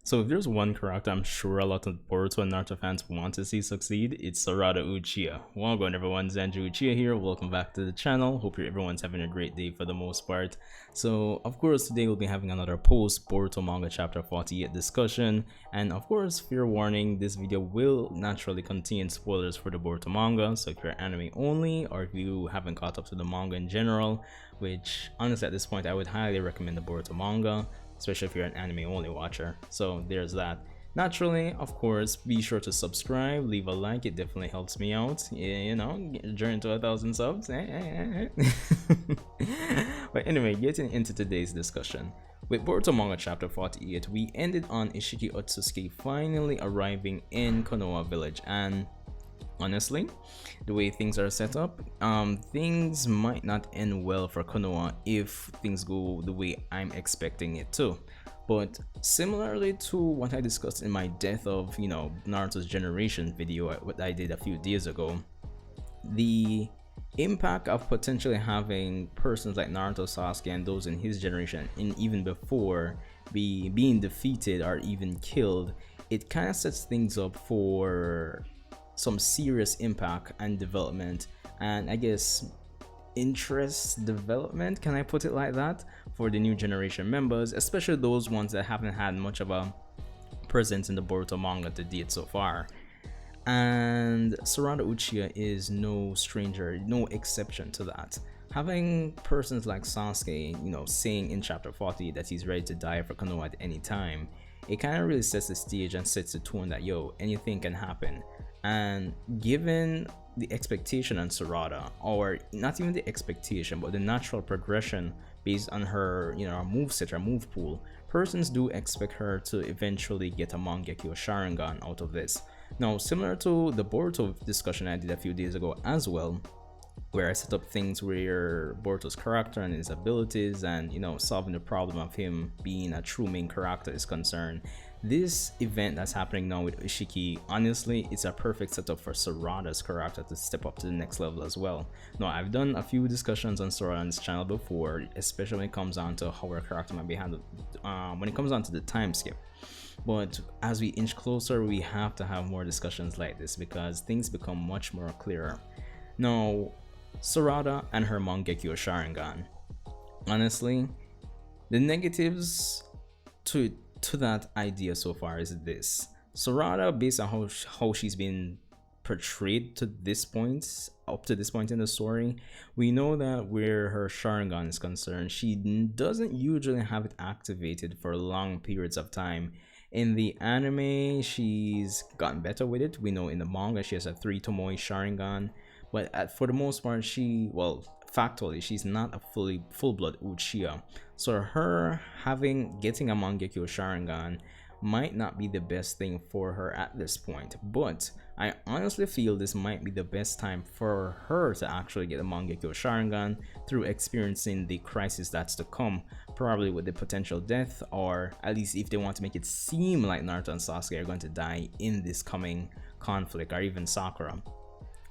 So if there's one character I'm sure a lot of Boruto and Naruto fans want to see succeed, it's Sarada Uchiha. Well going everyone, Zanju Uchiha here, welcome back to the channel, hope everyone's having a great day for the most part. So of course today we'll be having another post Boruto manga chapter 48 discussion, and of course fair warning, this video will naturally contain spoilers for the Boruto manga, so if you're anime only or if you haven't caught up to the manga in general, which honestly at this point I would highly recommend the Boruto manga, especially if you're an anime only watcher. So there's that. Naturally, of course, be sure to subscribe, leave a like, it definitely helps me out. Yeah, you know, journey to 1,000 subs. But anyway, getting into today's discussion. With Boruto manga chapter 48, we ended on Isshiki Otsutsuki finally arriving in Konoha village, and honestly, the way things are set up, things might not end well for Konoha if things go the way I'm expecting it to. But similarly to what I discussed in my Death of, Naruto's Generation video what I did a few days ago, the impact of potentially having persons like Naruto, Sasuke, and those in his generation, and even before, being defeated or even killed, it kind of sets things up for some serious impact and development, and I guess interest development, can I put it like that, for the new generation members, especially those ones that haven't had much of a presence in the Boruto manga to date so far. And Sarada Uchiha is no stranger, no exception to that. Having persons like Sasuke, saying in chapter 40 that he's ready to die for Konoha at any time, it kind of really sets the stage and sets the tone that anything can happen. And given the expectation on Sarada, or not even the expectation, but the natural progression based on her, her moveset, her move pool, persons do expect her to eventually get a Mangekyo Sharingan out of this. Now, similar to the Boruto discussion I did a few days ago as well, where I set up things where Boruto's character and his abilities and solving the problem of him being a true main character is concerned, this event that's happening now with Isshiki, honestly, it's a perfect setup for Sarada's character to step up to the next level as well. Now, I've done a few discussions on Sarada on this channel before, especially when it comes down to how her character might be handled when it comes down to the time skip. But as we inch closer, we have to have more discussions like this because things become much more clearer. Now, Sarada and her Mangekyo Sharingan. Honestly, the negatives to that idea so far is this. Sarada, based on how she's been portrayed to this point, up to this point in the story, we know that where her Sharingan is concerned, she doesn't usually have it activated for long periods of time. In the anime, she's gotten better with it. We know in the manga she has a 3 Tomoe Sharingan, but for the most part, factually, she's not a full-blood Uchiha. So her getting a Mangekyo Sharingan might not be the best thing for her at this point, but I honestly feel this might be the best time for her to actually get a Mangekyo Sharingan through experiencing the crisis that's to come, probably with the potential death, or at least if they want to make it seem like Naruto and Sasuke are going to die in this coming conflict, or even Sakura.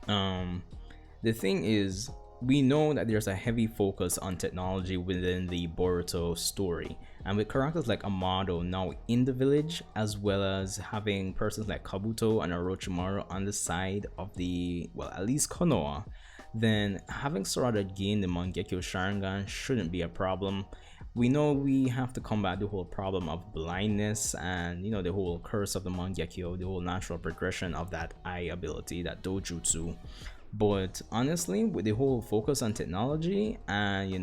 The thing is, we know that there's a heavy focus on technology within the Boruto story, and with characters like Amado now in the village, as well as having persons like Kabuto and Orochimaru on the side of the, at least Konoha, then having Sarada gain the Mangekyo Sharingan shouldn't be a problem. We know we have to combat the whole problem of blindness and the whole curse of the Mangekyo, the whole natural progression of that eye ability, that dojutsu. But honestly, with the whole focus on technology and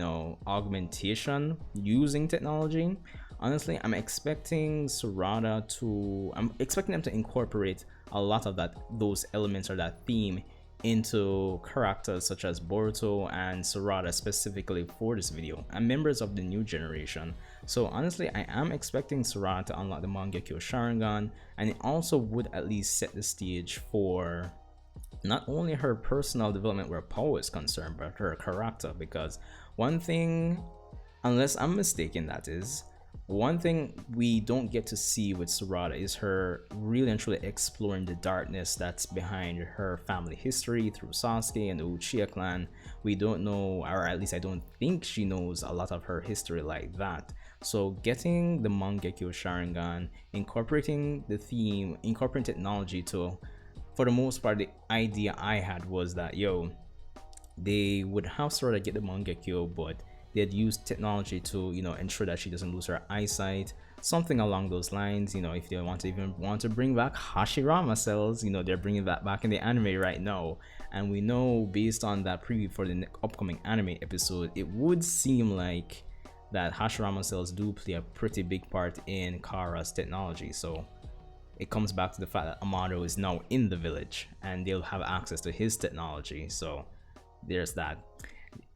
augmentation using technology, honestly, I'm expecting them to incorporate a lot of those elements or that theme into characters such as Boruto and Sarada specifically for this video, and members of the new generation. So honestly, I am expecting Sarada to unlock the Mangekyo Sharingan, and it also would at least set the stage for not only her personal development where power is concerned, but her character. Because one thing, unless I'm mistaken, one thing we don't get to see with Sarada is her really and truly exploring the darkness that's behind her family history through Sasuke and the Uchiha clan. We don't know, or at least I don't think she knows a lot of her history like that. So getting the Mangekyo Sharingan, incorporating the theme, incorporating technology to, for the most part, the idea I had was that, yo, they would have Sarada get the Mangekyo, but they'd use technology to, ensure that she doesn't lose her eyesight, something along those lines. If they want to bring back Hashirama cells, they're bringing that back in the anime right now, and we know based on that preview for the upcoming anime episode, it would seem like that Hashirama cells do play a pretty big part in Kara's technology. So it comes back to the fact that Amado is now in the village and they'll have access to his technology. So there's that.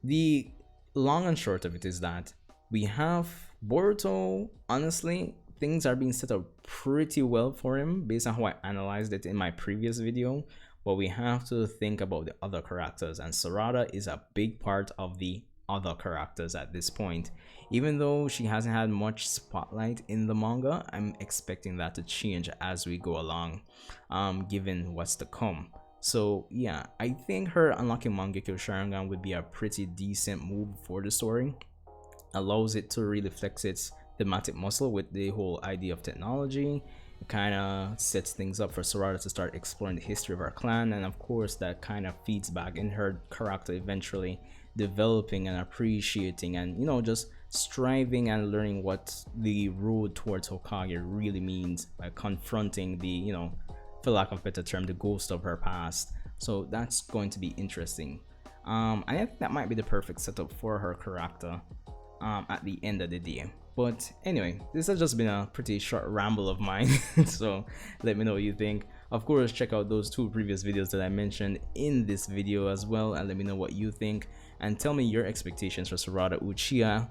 The long and short of it is that we have Boruto. Honestly, things are being set up pretty well for him based on how I analyzed it in my previous video, but we have to think about the other characters, and Sarada is a big part of the other characters at this point. Even though she hasn't had much spotlight in the manga, I'm expecting that to change as we go along, given what's to come. So yeah, I think her unlocking Mangekyo Sharingan would be a pretty decent move for the story. Allows it to really flex its thematic muscle with the whole idea of technology. It kind of sets things up for Sarada to start exploring the history of our clan, and of course that kind of feeds back in her character eventually developing and appreciating and just striving and learning what the road towards Hokage really means by confronting the, for lack of a better term, the ghost of her past. So that's going to be interesting. And I think that might be the perfect setup for her character at the end of the day. But anyway, this has just been a pretty short ramble of mine. So let me know what you think. Of course, check out those two previous videos that I mentioned in this video as well, and let me know what you think, and tell me your expectations for Sarada Uchiha.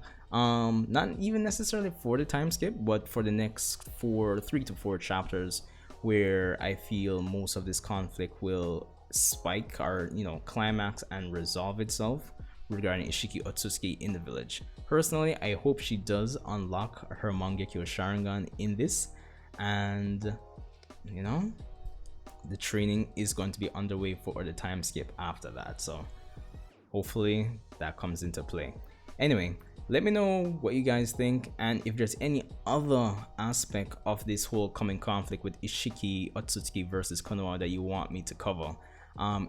Not even necessarily for the time skip, but for the next 3 to 4 chapters, where I feel most of this conflict will spike or climax and resolve itself regarding Isshiki Otsutsuki in the village. Personally, I hope she does unlock her Mangekyo Sharingan in this, and the training is going to be underway for the time skip after that. So hopefully that comes into play. Anyway, let me know what you guys think, and if there's any other aspect of this whole coming conflict with Isshiki Otsutsuki versus Konoha that you want me to cover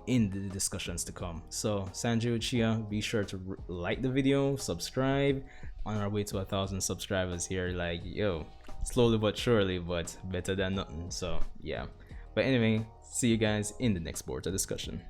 in the discussions to come. So Sanjay Uchiha, be sure to like the video, subscribe. On our way to 1,000 subscribers here, like, yo, slowly but surely, but better than nothing. So yeah, but anyway, see you guys in the next Boruto discussion.